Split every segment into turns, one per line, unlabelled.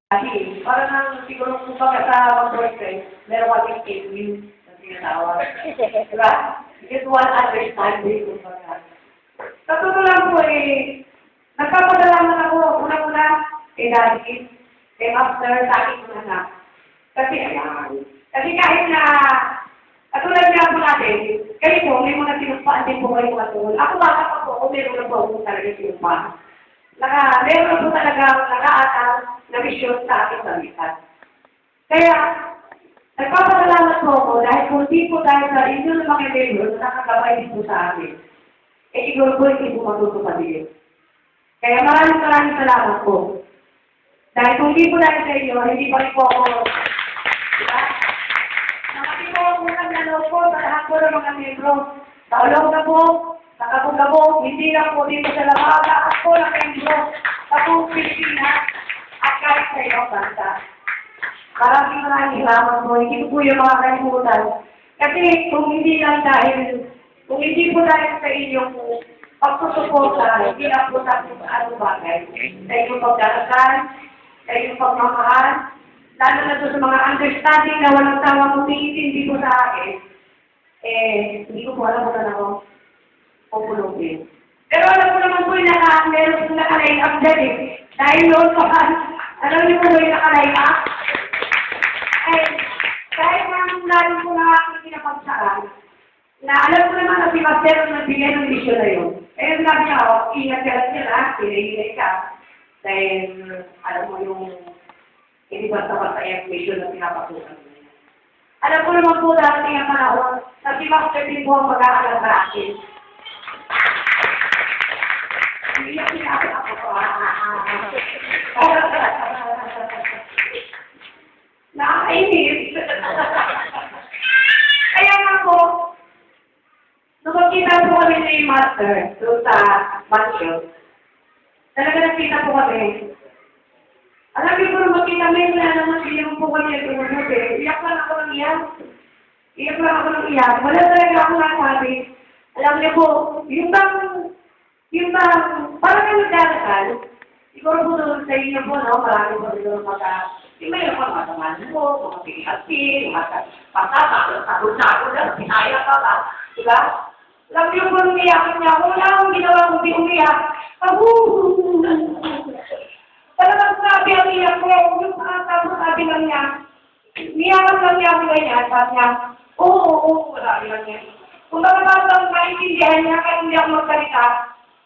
Kasi, parang nang siguro kung pagka sa boyfriend, meron kami escape view na tinatawag. Diba? Because one understanding kung pagka. Sa totoo lang po nagpapadalaman ako, una-una, kay Daddy, kay Master, sa aking mga anak. Kasi kahit na, katulad nga po natin, kayo po, may mga sinupaan din po kayo katulad. Ako baka pa po, ako meron na po ako talaga sinupaan. Meron po talaga nakaatang na misyon sa ating pamitan. Kaya, nagpapasalamat po ako dahil kung di po dahil sa inyo ng mga membro na nakagabay din po sa akin, siguro po hindi po matutupad din. Kaya maraming salamat po. Dahil kung di po dahil sa inyo, hindi pa rin po ako, diba? Nakati po ako unang nalaw po sa lahat po ng mga membro. Sa ulog na po, sa kabog-kabog, hindi lang po dito sa Lamaga, at po ng membro sa buong Pilipinas at kahit sa ibang bansa. Maraming salamat po. Hindi po yung mga kalimutan. Kasi kung hindi po dahil sa inyong pagsusuporta, hindi lang po sa anong bagay. Sa inyong pagdarasal, sa inyong pagmamahal, lalo na sa mga understanding na walang tawang umiintindi po sa akin, hindi ko po alam kung saan ako pupulungin. Pero alam ko naman po yung meron po naka-line up dyan eh. Dahil noon pa, alam niyo po yung naka-line up? Kahit nang lalo po na aking pinapagsaan, na alam ko naman na si Master ang nagbigay ng mission na yun. Kaya sabi niya, ingat ka lang sila, pinahihilay ka. Dahil, alam mo yung, hindi basta-basta yung mission na pinapasukan mo. Alam ko naman po dati ang panahon, na si Master din po ang mag-aaral sa akin. Hindi yung sinabi ako po. Nakakainis. Kaya nga po, nung magkita po kami ni Master doon sa mansion, talaga nakita po kami. Alam niyo po nung magkita kami, wala naman siya po kami at umunod eh. Iyak lang ako ng iyak. Iyak lang ako ng iyak. Wala talaga ako nasabi. Alam niyo po, yung bang, parang kami nagdarasal, siguro po doon sa inyo po, no? Marami po doon yung mayroon pa mga mo, mga pilihasin, mga pasata, lang, pinaya ka ba? Diba? Alam niyo po nung iyakin niya, wala akong ginawa kung di umiyak. Talagang sabi ang iyak ko, yung tapos sabi lang niya, niyakan lang niya ako ganyan, sabi niya, oo, sabi lang niya. Kung nakabasang maintindihan niya, kahit hindi ako magsalita,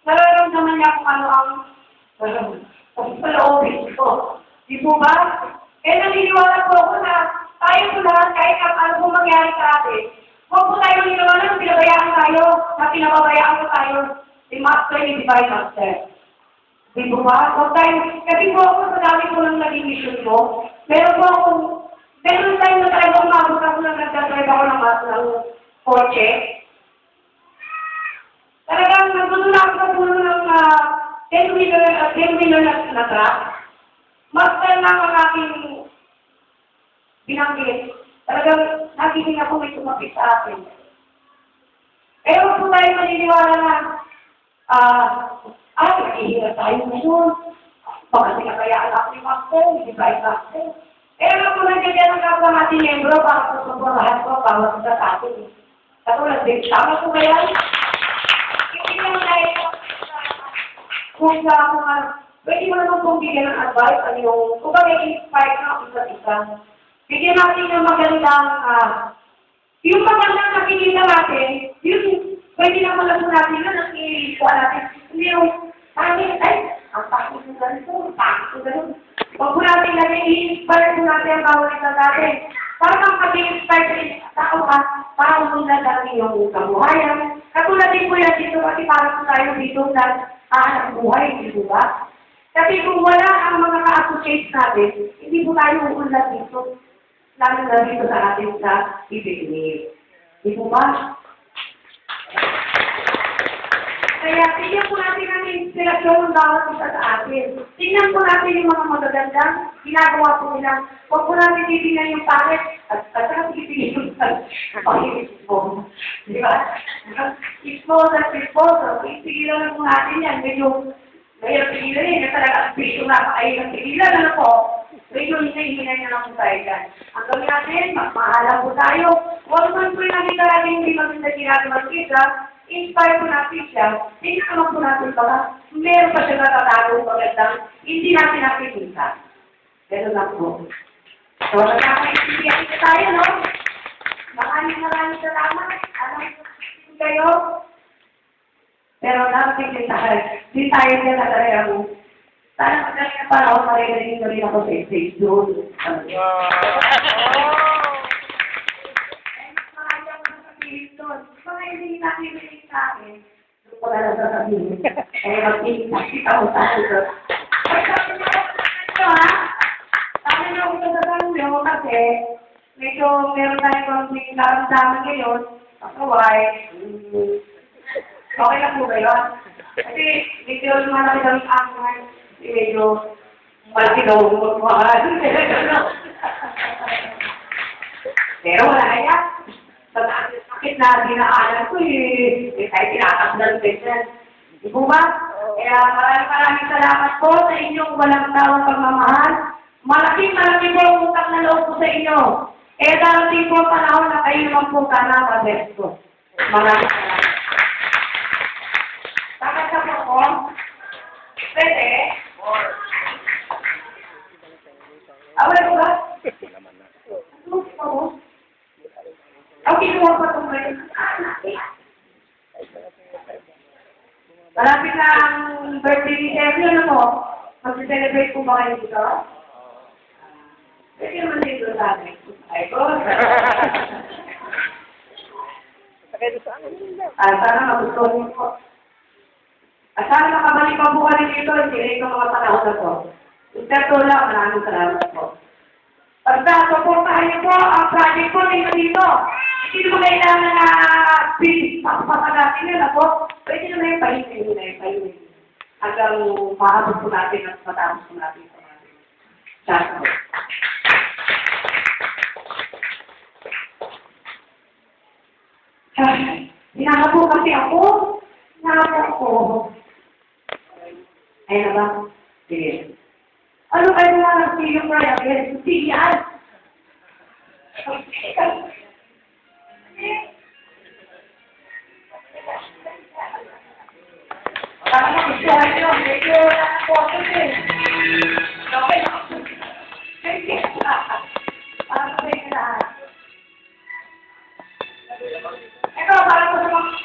nararamdaman niya kung ano ang palaobin ko. Di po ba? Naniniwala po ako na tayo po lahat, kahit ano po mangyari sa atin, huwag po tayo naniniwala na pinabayaan tayo, na pinababayaan po tayo, si Master, ni Divine Master. Di po ba? Huwag tayo, kasi po ako sa dami po lang naging mission ko, meron tayo na talaga umabot ako na nagdadrive ako ng kotse. Talagang nagtutulak ako sa puno ng 10-wheeler na truck. Master na ang aking binanggit. Talagang nagiging ako may tumapit sa akin. Kaya huwag po tayo maniniwala na naghihirap tayo ngayon. Baka sinakayaan ako ni Master, hindi ba yung Master? Kaya huwag po nandiyan ang kapwa natin membro para sa sumpurahan ko, bawat isa sa atin. Katulad din, tama po kaya? Hindi lang dahil kung pwede mo naman pong bigyan ng advice, kung ba may inspire ka ang isa't isa. Bigyan natin ng magandang, yung magandang nakikita natin, yung pwede naman lang po natin na nakikita natin. Hindi yung, ang pakit ng ganito, ang pakit ng ganito. Huwag po natin natin, i-inspire po natin ang bawat isa natin. Para kang pag-inspire sa tao ka, para mo na lang yung kabuhayan. Katulad din po yan dito kasi para po tayo dito sa anak buhay, di ba? Kasi kung wala ang mga ka-associates natin, hindi po tayo uunlad dito. Lalo na dito sa ating sa ibigay. Di po ba? Kaya tingnan po natin ang inspirasyon ng bawat isa sa atin. Tingnan po natin yung mga magagandang ginagawa po nila. Huwag po natin titingnan yung pangit at saka titingnan yung pangit po. Di ba? Exposure. Ipigilan lang po natin yan. Medyo pigilan eh. Talaga ang piso na ay pigilan. Ano po? sige, hinay na lang po tayo dyan. Ang gawin natin, magmahalan po tayo. Huwag man po yung nakita natin hindi maganda ginagawa ng isa, inspire po natin siya. Tingnan naman po natin baka meron pa siya natatagong magandang hindi natin nakikita. Ganun lang po. So, nagkakaintindihan po tayo, no? Maraming salamat. Alam ko kayo. Pero dapat di tayo niya na talaga mo. Sana magaling na para ako marinig rin ako sa stage doon. Makaya ko sasabihin doon. Mga hindi nakikinig sa akin, doon ko na lang sasabihin. Magkikita ko sa akin doon. Ay, sabi niyo ako ha? Sabi niyo ako sa kasi medyo meron tayong konting karamdaman ngayon. Kasaway. Okay lang po ba yun? Kasi medyo malaki kami ang medyo malaki daw magmahal. Pero wala kaya. Sa sakit na dinaanan ko tayo tinatakdan ko yan. Di po ba? Kaya maraming salamat po sa inyong walang tawang pagmamahal. Malaking po ang utang na loob po sa inyo. Darating po ang panahon na kayo naman po sana mag-best ko. Maraming salamat. Bakit sa po ko? Pwede? Wala ko ba? Ano po? Kinuha pa itong kayo. Malapit na ang birthday ni Emily, ano po? Mag-celebrate po ba kayo dito? Pwede naman dito sa akin. Ay ko. Sana magustuhan niyo po. Sana makabalik pa po kami dito, hindi rin mga panahon na po. Ito lang, maraming salamat po. Basta, supportahan niyo po ang project po dito. Hindi mo kailangan na papagapin nyo na po. Pwede naman yung pahimin. Hanggang mahabot po natin at matapos po natin sa natin. Sana po. Hinahap po kasi ako. Ayun na ba? Sige. Ano kayo na lang sa iyo, Brian? Sige, yan. Parang mag-share nyo. Medyo nakapoto eh. Okay na. Sige. Parang sabay ka lahat. Ito, parang ko sa mga...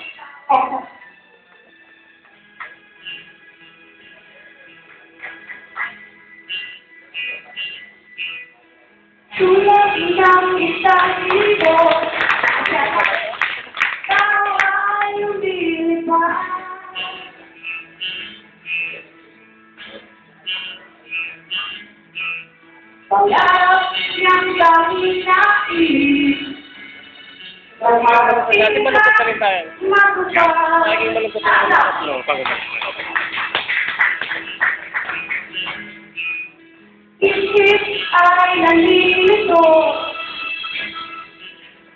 Oh. Sulat ng isang libo, tao ay lumilipad. Pangarap niyang gawin nais.
Lagi malungkot pa rin tayo. Lagi malungkot pa rin tayo.
Isip ay nalilito,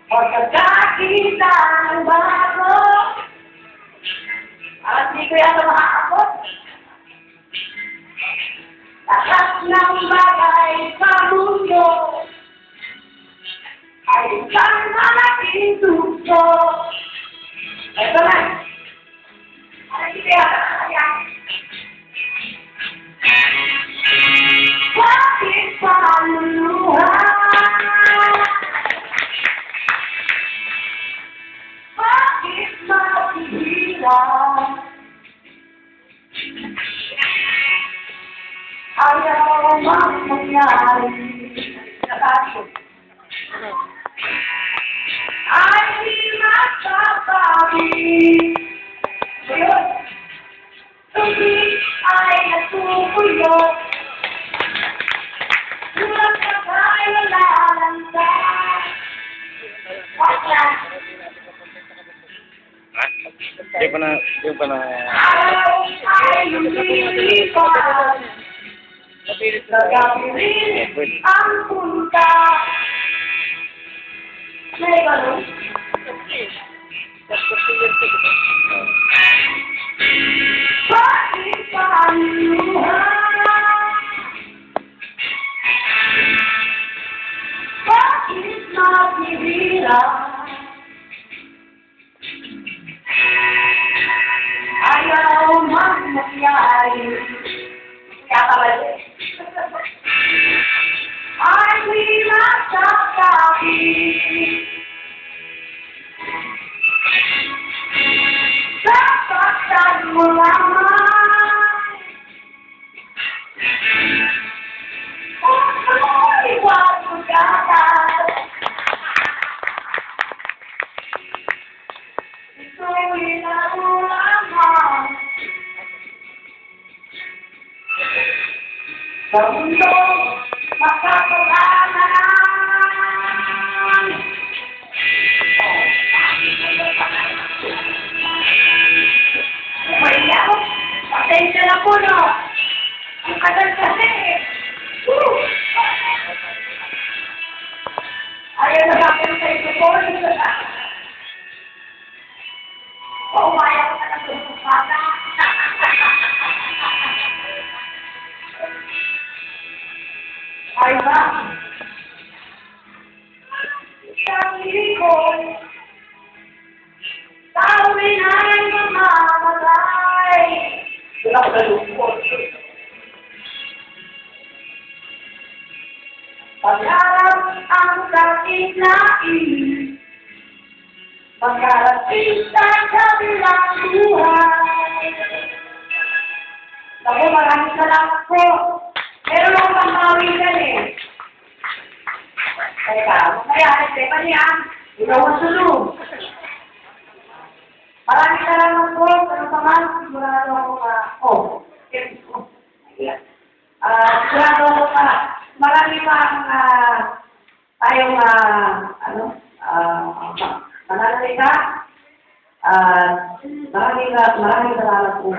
magkakakita ng bago, at di ko yata makakapot. Lahat ng bagay sa mundo ay isang malaking tukso. Ito na. Ay, di ko yata kaya. Bakit paluluha? Bakit mapigilan? Ayaw mang mangyari. Ay di masasabi. Ngayon, tubig ay natutuyo. Sulat na tayo lalanda. Wala.
Di pa na...
Araw ay lumilipas. Nagapirin ang punta. May ganun? Bakit paluha? sila. Ayaw magmakyay. Kaya pala ay di masasabi. Sasaktan mo lamang. Kung iwan mo gatas. Ito'y laro lamang. Sa mundo, makakalanan. Wait ako. Pasensya na po, no? Ang tagal kasi. Ayaw na bakit sa ito po. Umaya ko na lang sa bata. Ay ba? Sarili ko, tawin ay mamamatay. Wala ko na lupot. Pagharap ang sakit na inis, magkarating sa kabilang buhay. Naku, maraming salamat po. Meron akong pangkawigan eh. Teka, mamaya, Stephanie ah. Ikaw ang sulong. Maraming salamat po. Pero naman, sigurado ako sigurado ako marami pang tayong mananalita. Maraming salamat po.